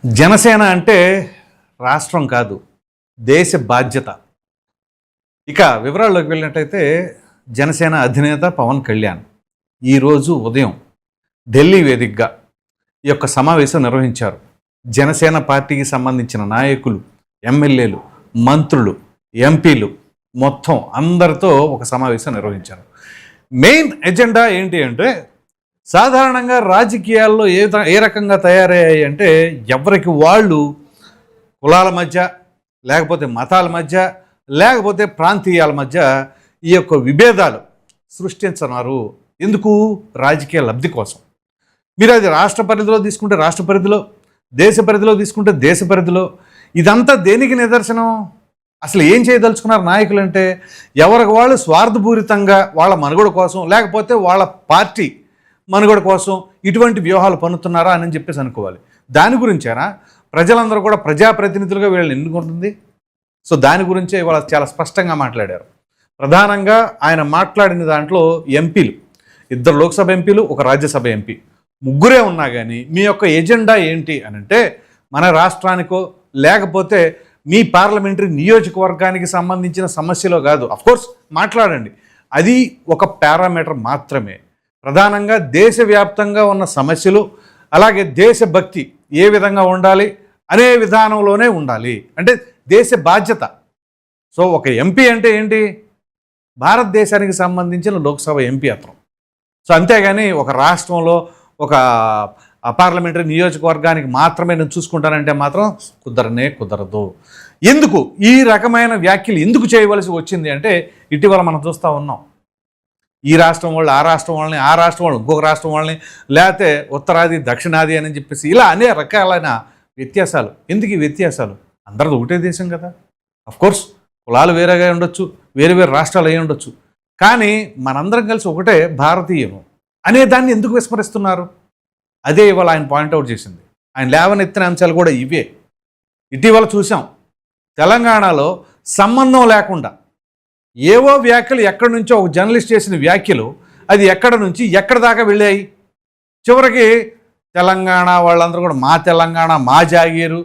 జనసేన అంటే రాష్ట్రం కాదు, దేశ బాధ్యత. ఇక వివరాల్లోకి వెళ్ళినట్టయితే జనసేన అధినేత పవన్ కళ్యాణ్ ఈరోజు ఉదయం ఢిల్లీ వేదికగా ఈ యొక్క సమావేశం నిర్వహించారు. జనసేన పార్టీకి సంబంధించిన నాయకులు, ఎమ్మెల్యేలు, మంత్రులు, ఎంపీలు మొత్తం అందరితో ఒక సమావేశం నిర్వహించారు. మెయిన్ ఎజెండా ఏంటి అంటే, సాధారణంగా రాజకీయాల్లో ఏ రకంగా తయారయ్యాయి అంటే, ఎవరికి వాళ్ళు కులాల మధ్య, లేకపోతే మతాల మధ్య, లేకపోతే ప్రాంతీయాల మధ్య ఈ యొక్క విభేదాలు సృష్టించన్నారు. ఎందుకు? రాజకీయ లబ్ధి కోసం. మీరు అది రాష్ట్ర పరిధిలో తీసుకుంటే రాష్ట్ర పరిధిలో, దేశ పరిధిలో తీసుకుంటే దేశ పరిధిలో. ఇదంతా దేనికి నిదర్శనం? అసలు ఏం చేయదలుచుకున్నారు నాయకులు అంటే, ఎవరికి వాళ్ళు స్వార్థపూరితంగా వాళ్ళ మనుగడ కోసం, లేకపోతే వాళ్ళ పార్టీ మనుగడ కోసం ఇటువంటి వ్యూహాలు పన్నుతున్నారా అని చెప్పేసి అనుకోవాలి. దాని గురించేనా ప్రజలందరూ కూడా ప్రజాప్రతినిధులుగా వీళ్ళని ఎన్నుకుంటుంది? సో దాని గురించే ఇవాళ చాలా స్పష్టంగా మాట్లాడారు. ప్రధానంగా ఆయన మాట్లాడిన దాంట్లో ఎంపీలు, 2 లోక్సభ ఎంపీలు, 1 రాజ్యసభ ఎంపీ, ముగ్గురే ఉన్నా కానీ మీ యొక్క ఎజెండా ఏంటి అని అంటే, మన రాష్ట్రానికో లేకపోతే మీ పార్లమెంటరీ నియోజకవర్గానికి సంబంధించిన సమస్యలో కాదు. అఫ్కోర్స్ మాట్లాడండి, అది ఒక పారామీటర్ మాత్రమే. ప్రధానంగా దేశవ్యాప్తంగా ఉన్న సమస్యలు, అలాగే దేశభక్తి ఏ విధంగా ఉండాలి అనే విధానంలోనే ఉండాలి. అంటే దేశ బాధ్యత. సో ఒక ఎంపీ అంటే ఏంటి? భారతదేశానికి సంబంధించిన లోక్సభ ఎంపీ అతను. సో అంతేగాని ఒక రాష్ట్రంలో ఒక పార్లమెంటరీ నియోజకవర్గానికి మాత్రమే నేను చూసుకుంటానంటే మాత్రం కుదరదు. ఎందుకు ఈ రకమైన వ్యాఖ్యలు ఎందుకు చేయవలసి వచ్చింది అంటే, ఇటీవల మనం చూస్తూ ఉన్నాం. ఈ రాష్ట్రం వాళ్ళు ఆ రాష్ట్రం వాళ్ళని, ఆ రాష్ట్రం వాళ్ళు ఇంకొక రాష్ట్రం వాళ్ళని, లేకపోతే ఉత్తరాది దక్షిణాది అని చెప్పేసి ఇలా అనే రకాలైన వ్యత్యాసాలు. ఎందుకు ఈ వ్యత్యాసాలు? అందరిది ఒకటే దేశం కదా. అఫ్కోర్స్ కులాలు వేరేగా ఉండొచ్చు, వేరు వేరు రాష్ట్రాలు అయి ఉండొచ్చు, కానీ మనందరం కలిసి ఒకటే భారతీయులు అనే దాన్ని ఎందుకు విస్మరిస్తున్నారు? అదే ఇవాళ ఆయన పాయింట్అవుట్ చేసింది. ఆయన లేవనెత్తిన అంశాలు కూడా ఇవే. ఇటీవల చూసాం, తెలంగాణలో సంబంధం లేకుండా ఏవో వ్యాఖ్యలు, ఎక్కడి నుంచో ఒక జర్నలిస్ట్ చేసిన వ్యాఖ్యలు, అది ఎక్కడ నుంచి ఎక్కడ దాకా వెళ్ళాయి. చివరికి తెలంగాణ వాళ్ళందరూ కూడా మా తెలంగాణ, మా జాగీరు,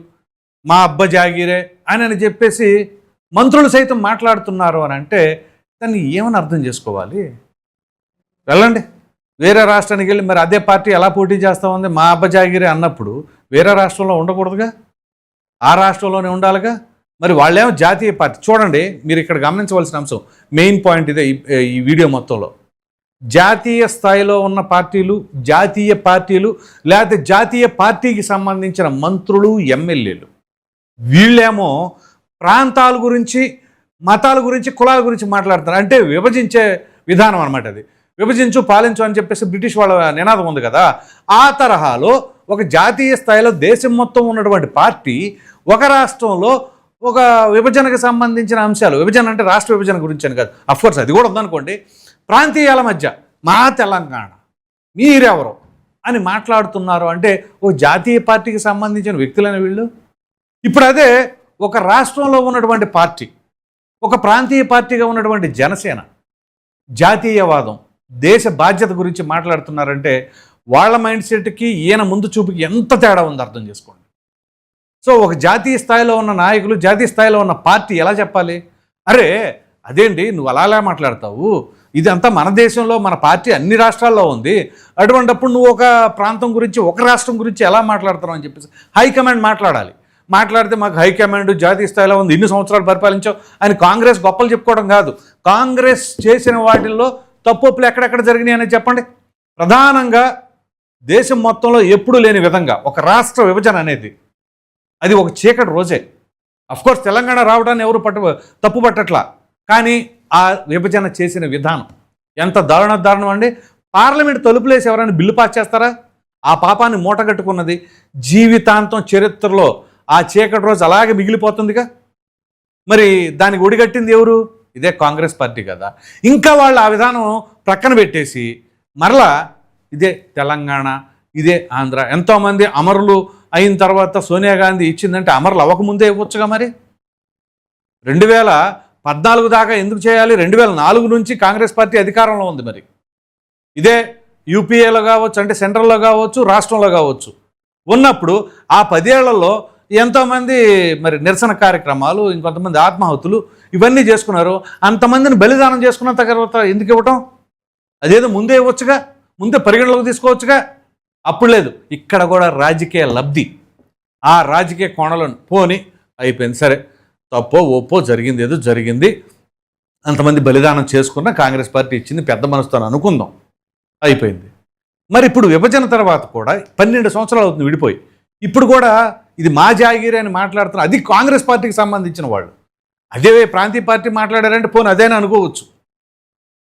మా అబ్బ జాగీరే అని చెప్పేసి మంత్రులు సైతం మాట్లాడుతున్నారు అని అంటే, దాన్ని ఏమని అర్థం చేసుకోవాలి? వెళ్ళండి వేరే రాష్ట్రానికి వెళ్ళి, మరి అదే పార్టీ ఎలా పోటీ చేస్తూ ఉంది మా అబ్బ జాగీరే అన్నప్పుడు వేరే రాష్ట్రంలో ఉండకూడదుగా, ఆ రాష్ట్రంలోనే ఉండాలిగా. మరి వాళ్ళేమో జాతీయ పార్టీ. చూడండి, మీరు ఇక్కడ గమనించవలసిన అంశం, మెయిన్ పాయింట్ ఇదే ఈ వీడియో మొత్తంలో. జాతీయ స్థాయిలో ఉన్న పార్టీలు, జాతీయ పార్టీలు, లేకపోతే జాతీయ పార్టీకి సంబంధించిన మంత్రులు, ఎమ్మెల్యేలు, వీళ్ళేమో ప్రాంతాల గురించి, మతాల గురించి, కులాల గురించి మాట్లాడతారు. అంటే విభజించే విధానం అనమాట అది. విభజించు పాలించు అని చెప్పేసి బ్రిటిష్ వాళ్ళ నినాదం ఉంది కదా. ఆ తరహాలో ఒక జాతీయ స్థాయిలో దేశం మొత్తం ఉన్నటువంటి పార్టీ ఒక రాష్ట్రంలో ఒక విభజనకు సంబంధించిన అంశాలు, విభజన అంటే రాష్ట్ర విభజన గురించి అని కాదు, అఫ్కోర్స్ అది కూడా ఉందనుకోండి, ప్రాంతీయాల మధ్య మా తెలంగాణ మీరెవరు అని మాట్లాడుతున్నారు అంటే ఒక జాతీయ పార్టీకి సంబంధించిన వ్యక్తులైన వీళ్ళు. ఇప్పుడు అదే ఒక రాష్ట్రంలో ఉన్నటువంటి పార్టీ, ఒక ప్రాంతీయ పార్టీగా ఉన్నటువంటి జనసేన, జాతీయవాదం, దేశ బాధ్యత గురించి మాట్లాడుతున్నారంటే వాళ్ళ మైండ్ సెట్కి ఈయన ముందు చూపుకి ఎంత తేడా ఉందో అర్థం చేసుకోండి. సో ఒక జాతీయ స్థాయిలో ఉన్న నాయకులు, జాతీయ స్థాయిలో ఉన్న పార్టీ ఎలా చెప్పాలి? అరే అదేంటి నువ్వు అలా మాట్లాడతావు, ఇదంతా మన దేశంలో మన పార్టీ అన్ని రాష్ట్రాల్లో ఉంది, అటువంటిప్పుడు నువ్వు ఒక ప్రాంతం గురించి, ఒక రాష్ట్రం గురించి ఎలా మాట్లాడుతున్నావు అని చెప్పేసి హైకమాండ్ మాట్లాడాలి. మాట్లాడితే మాకు హైకమాండ్ జాతీయ స్థాయిలో ఉంది, ఇన్ని సంవత్సరాలు పరిపాలించావు అని కాంగ్రెస్ గొప్పలు చెప్పుకోవడం కాదు. కాంగ్రెస్ చేసిన వాటిల్లో తప్పులు ఎక్కడెక్కడ జరిగినాయి అనేది చెప్పండి. ప్రధానంగా దేశం మొత్తంలో ఎప్పుడూ లేని విధంగా ఒక రాష్ట్ర విభజన అనేది, అది ఒక చీకటి రోజే. అఫ్కోర్స్ తెలంగాణ రావడాన్ని ఎవరు తప్పు పట్టట్లా, కానీ ఆ విభజన చేసిన విధానం ఎంత దారుణం అండి. పార్లమెంట్ తలుపులేసి ఎవరైనా బిల్లు పాస్ చేస్తారా? ఆ పాపాన్ని మూటగట్టుకున్నది జీవితాంతం చరిత్రలో ఆ చీకటి రోజు అలాగే మిగిలిపోతుందిగా. మరి దానికి ఒడిగట్టింది ఎవరు? ఇదే కాంగ్రెస్ పార్టీ కదా. ఇంకా వాళ్ళు ఆ విధానం ప్రక్కన పెట్టేసి మరలా ఇదే తెలంగాణ, ఇదే ఆంధ్ర. ఎంతోమంది అమరులు అయిన తర్వాత సోనియా గాంధీ ఇచ్చిందంటే అమరులు అవ్వకముందే ఇవ్వచ్చుగా. మరి 2014 దాకా ఎందుకు చేయాలి? 2004 నుంచి కాంగ్రెస్ పార్టీ అధికారంలో ఉంది. మరి ఇదే యూపీఏలో కావచ్చు, అంటే సెంట్రల్లో కావచ్చు, రాష్ట్రంలో కావచ్చు, ఉన్నప్పుడు ఆ 10 ఏళ్లలో ఎంతోమంది మరి నిరసన కార్యక్రమాలు, ఇంకొంతమంది ఆత్మాహుతులు ఇవన్నీ చేసుకున్నారు. అంతమందిని బలిదానం చేసుకున్న తర్వాత ఎందుకు ఇవ్వటం? అదేదో ముందే ఇవ్వచ్చుగా, ముందే పరిగణలోకి తీసుకోవచ్చుగా. అప్పుడు లేదు. ఇక్కడ కూడా రాజకీయ లబ్ధి, ఆ రాజకీయ కోణలను పోని అయిపోయింది. సరే, తప్పో ఒప్పో జరిగింది, ఏదో జరిగింది, అంతమంది బలిదానం చేసుకున్న కాంగ్రెస్ పార్టీ ఇచ్చింది పెద్ద మనసుతో అనుకుందాం, అయిపోయింది. మరి ఇప్పుడు విభజన తర్వాత కూడా 12 సంవత్సరాలు అవుతుంది విడిపోయి, ఇప్పుడు కూడా ఇది మా జాగిరి అని మాట్లాడుతున్నారు. అది కాంగ్రెస్ పార్టీకి సంబంధించిన వాళ్ళు. అదే ప్రాంతీయ పార్టీ మాట్లాడారంటే పోనీ అదేనా అనుకోవచ్చు.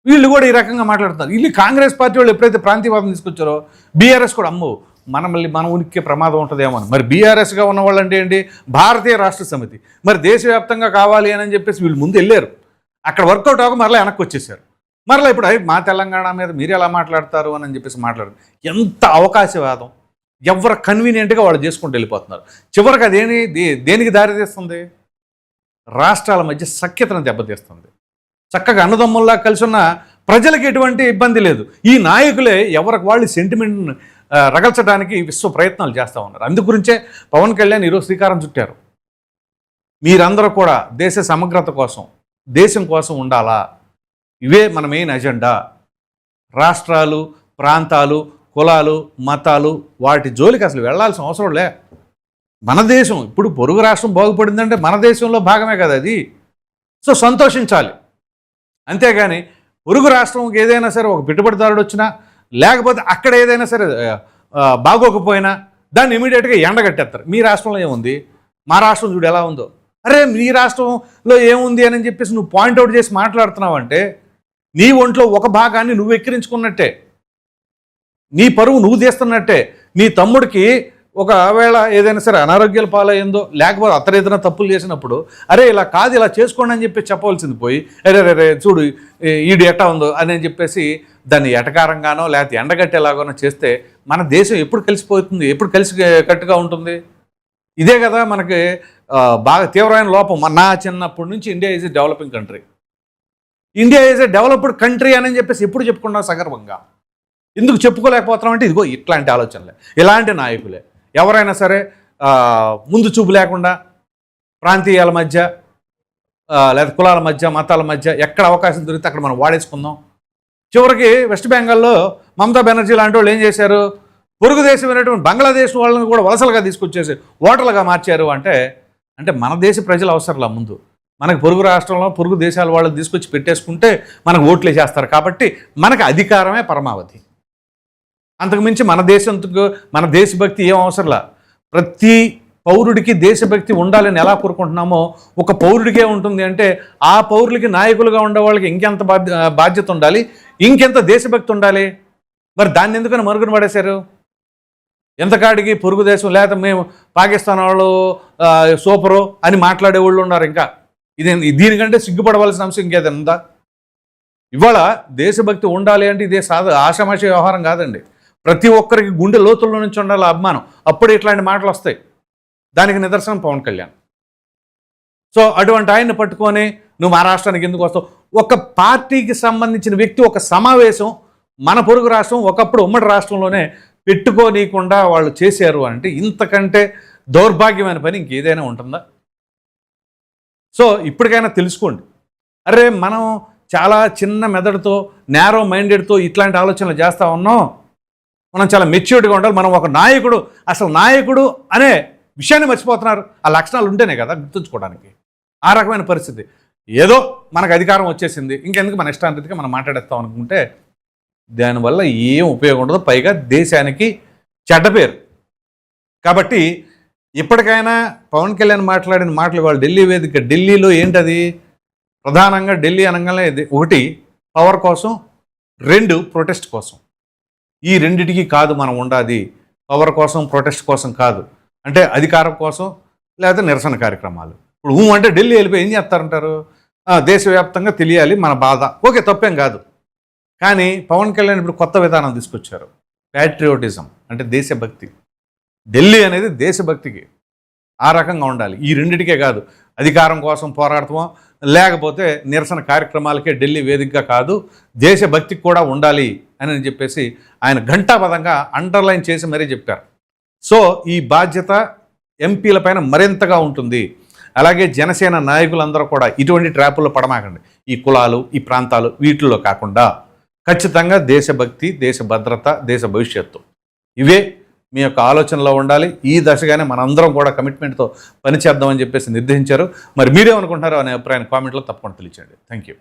వీళ్ళు కూడా ఈ రకంగా మాట్లాడుతున్నారు. వీళ్ళు కాంగ్రెస్ పార్టీ వాళ్ళు ఎప్పుడైతే ప్రాంతీయవాదం తీసుకొచ్చారో బీఆర్ఎస్ కూడా అమ్మో మన ఉనికి ప్రమాదం ఉంటుందేమో అని. మరి బీఆర్ఎస్గా ఉన్న వాళ్ళు అంటే ఏంటి? భారతీయ రాష్ట్ర సమితి. మరి దేశవ్యాప్తంగా కావాలి అని చెప్పేసి వీళ్ళు ముందు వెళ్ళారు. అక్కడ వర్కౌట్ అవ్వక మరలా వెనక్కి వచ్చేసారు. మరలా ఇప్పుడు మా తెలంగాణ మీద మీరు ఎలా మాట్లాడతారు అని చెప్పేసి మాట్లాడారు. ఎంత అవకాశవాదం! ఎవరు కన్వీనియంట్గా వాళ్ళు చేసుకుంటూ వెళ్ళిపోతున్నారు. చివరికి దేనికి దారితీస్తుంది? రాష్ట్రాల మధ్య సఖ్యతను దెబ్బతీస్తుంది. చక్కగా అన్నదమ్ముల్లా కలిసి ఉన్న ప్రజలకు ఎటువంటి ఇబ్బంది లేదు. ఈ నాయకులే ఎవరికి వాళ్ళు సెంటిమెంట్ రగల్చడానికి విశ్వ ప్రయత్నాలు చేస్తూ ఉన్నారు. అందు గురించే పవన్ కళ్యాణ్ ఈరోజు శ్రీకారం చుట్టారు. మీరందరూ కూడా దేశ సమగ్రత కోసం, దేశం కోసం ఉండాలా, ఇవే మన మెయిన్ ఎజెండా. రాష్ట్రాలు, ప్రాంతాలు, కులాలు, మతాలు వాటి జోలికి అసలు వెళ్లాల్సిన అవసరం లే. మన దేశం ఇప్పుడు పొరుగు రాష్ట్రం బాగుపడిందంటే మన దేశంలో భాగమే కదా అది. సో సంతోషించాలి. అంతేగాని పొరుగు రాష్ట్రంకి ఏదైనా సరే ఒక పెట్టుబడిదారుడు వచ్చినా, లేకపోతే అక్కడ ఏదైనా సరే బాగోకపోయినా దాన్ని ఇమీడియట్గా ఎండగట్టేస్తారు. మీ రాష్ట్రంలో ఏముంది, మా రాష్ట్రం చూడు ఎలా ఉందో. అరే మీ రాష్ట్రంలో ఏముంది అని చెప్పేసి నువ్వు పాయింట్అవుట్ చేసి మాట్లాడుతున్నావు అంటే నీ ఒంట్లో ఒక భాగాన్ని నువ్వు ఎక్కిరించుకున్నట్టే, నీ పరువు నువ్వు తీస్తున్నట్టే. నీ తమ్ముడికి ఒకవేళ ఏదైనా సరే అనారోగ్యాల పాలయ్యిందో, లేకపోతే అతను ఏదైనా తప్పులు చేసినప్పుడు అరే ఇలా కాదు ఇలా చేసుకోండి అని చెప్పి చెప్పవలసింది పోయి అరే చూడు ఈడు ఎట్టా ఉందో అని చెప్పేసి దాన్ని ఎటకారంగానో లేకపోతే ఎండగట్టేలాగానో చేస్తే మన దేశం ఎప్పుడు కలిసిపోతుంది, ఎప్పుడు కలిసి కట్టుగా ఉంటుంది? ఇదే కదా మనకి బాగా తీవ్రమైన లోపం. నా చిన్నప్పటి నుంచి India is a developing country, India is a developed country అని చెప్పేసి ఎప్పుడు చెప్పుకున్నాం సగర్వంగా. ఎందుకు చెప్పుకోలేకపోతున్నాం అంటే ఇదిగో ఇట్లాంటి ఆలోచనలే, ఇలాంటి నాయకులే. ఎవరైనా సరే ముందు చూపు లేకుండా ప్రాంతీయాల మధ్య లేదా కులాల మధ్య, మతాల మధ్య ఎక్కడ అవకాశం దొరికితే అక్కడ మనం వాడేసుకుందాం. చివరికి వెస్ట్ బెంగాల్లో మమతా బెనర్జీ లాంటి వాళ్ళు ఏం చేశారు? పొరుగు దేశమైనటువంటి బంగ్లాదేశ్ వాళ్ళని కూడా వలసలుగా తీసుకొచ్చేసి ఓటర్లుగా మార్చారు. అంటే మన దేశ ప్రజల అవసరంలా ముందు మనకు పొరుగు రాష్ట్రంలో పొరుగు దేశాల వాళ్ళని తీసుకొచ్చి పెట్టేసుకుంటే మనకు ఓట్లు వేసేస్తారు. కాబట్టి మనకు అధికారమే పరమావధి. అంతకుమించి మన దేశభక్తి ఏం అవసరంలా. ప్రతి పౌరుడికి దేశభక్తి ఉండాలని ఎలా కోరుకుంటున్నామో ఒక పౌరుడికే ఉంటుంది. అంటే ఆ పౌరులకి నాయకులుగా ఉండే వాళ్ళకి ఇంకెంత బాధ్యత ఉండాలి, ఇంకెంత దేశభక్తి ఉండాలి. మరి దాన్ని ఎందుకని మరుగున పడేశారు? ఎంతకాడికి పొరుగు దేశం లేదా మేము పాకిస్తాన్ వాళ్ళు సూపరు అని మాట్లాడే వాళ్ళు ఉన్నారు. ఇంకా దీనికంటే సిగ్గుపడవలసిన అంశం ఇంకేదైనా ఉందా? ఇవాళ దేశభక్తి ఉండాలి అంటే ఇదే ఆషామాషి వ్యవహారం కాదండి. ప్రతి ఒక్కరికి గుండె లోతుల్లో నుంచి ఉండాలి అభిమానం. అప్పుడు ఇట్లాంటి మాటలు వస్తాయి. దానికి నిదర్శనం పవన్ కళ్యాణ్. సో అటువంటి ఆయన్ని పట్టుకొని నువ్వు మా రాష్ట్రానికి ఎందుకు వస్తావు? ఒక పార్టీకి సంబంధించిన వ్యక్తి ఒక సమావేశం మన పొరుగు రాష్ట్రం ఒకప్పుడు ఉమ్మడి రాష్ట్రంలోనే పెట్టుకోనీయకుండా వాళ్ళు చేశారు అంటే ఇంతకంటే దౌర్భాగ్యమైన పని ఇంకేదైనా ఉంటుందా? సో ఇప్పటికైనా తెలుసుకోండి. అరే మనం చాలా చిన్న మెదడుతో, నేరో మైండెడ్తో ఇట్లాంటి ఆలోచనలు చేస్తూ ఉన్నాం. మనం చాలా మెచ్యూర్డ్గా ఉండాలి. మనం ఒక నాయకుడు, అసలు నాయకుడు అనే విషయాన్ని మర్చిపోతున్నారు. ఆ లక్షణాలు ఉంటేనే కదా గుర్తుంచుకోవడానికి. ఆ రకమైన పరిస్థితి. ఏదో మనకు అధికారం వచ్చేసింది, ఇంకెందుకు మన ఇష్టాంతటిగా మనం మాట్లాడేస్తాం అనుకుంటే దానివల్ల ఏం ఉపయోగం ఉండదు. పైగా దేశానికి చెడ్డ పేరు. కాబట్టి ఇప్పటికైనా పవన్ కళ్యాణ్ మాట్లాడిన మాటలు వాళ్ళు ఢిల్లీ వేదిక, ఢిల్లీలో ఏంటది? ప్రధానంగా ఢిల్లీ అనగానే ఒకటి పవర్ కోసం, 2 ప్రొటెస్ట్ కోసం. ఈ రెండిటికి కాదు మనం ఉండాది. పవర్ కోసం, ప్రొటెస్ట్ కోసం కాదు. అంటే అధికారం కోసం లేదా నిరసన కార్యక్రమాలు. ఇప్పుడు అంటే ఢిల్లీ వెళ్ళిపోయి ఏం చేస్తారంటారు? దేశవ్యాప్తంగా తెలియాలి మన బాధ. ఓకే, తప్పేం కాదు. కానీ పవన్ కళ్యాణ్ ఇప్పుడు కొత్త విధానం తీసుకొచ్చారు. ప్యాట్రియోటిజం అంటే దేశభక్తి. ఢిల్లీ అనేది దేశభక్తికి ఆ రకంగా ఉండాలి. ఈ రెండిటికే కాదు, అధికారం కోసం పోరాడతామో లేకపోతే నిరసన కార్యక్రమాలకే ఢిల్లీ వేదికగా కాదు, దేశభక్తికి కూడా ఉండాలి అని చెప్పేసి ఆయన ఘంటాపదంగా అండర్లైన్ చేసి మరీ చెప్పారు. సో ఈ బాధ్యత ఎంపీల పైన మరింతగా ఉంటుంది. అలాగే జనసేన నాయకులందరూ కూడా ఇటువంటి ట్రాపుల్లో పడమాకండి. ఈ కులాలు, ఈ ప్రాంతాలు వీటిల్లో కాకుండా ఖచ్చితంగా దేశభక్తి, దేశ భద్రత, దేశ భవిష్యత్తు ఇవే మీ యొక్క ఆలోచనలో ఉండాలి. ఈ దశగానే మనందరం కూడా కమిట్మెంట్తో పనిచేద్దామని చెప్పేసి నిర్దేశించారు. మరి మీరేమనుకుంటున్నారో అనే అభిప్రాయాన్ని కామెంట్లో తప్పకుండా తెలియచేయండి. Thank you.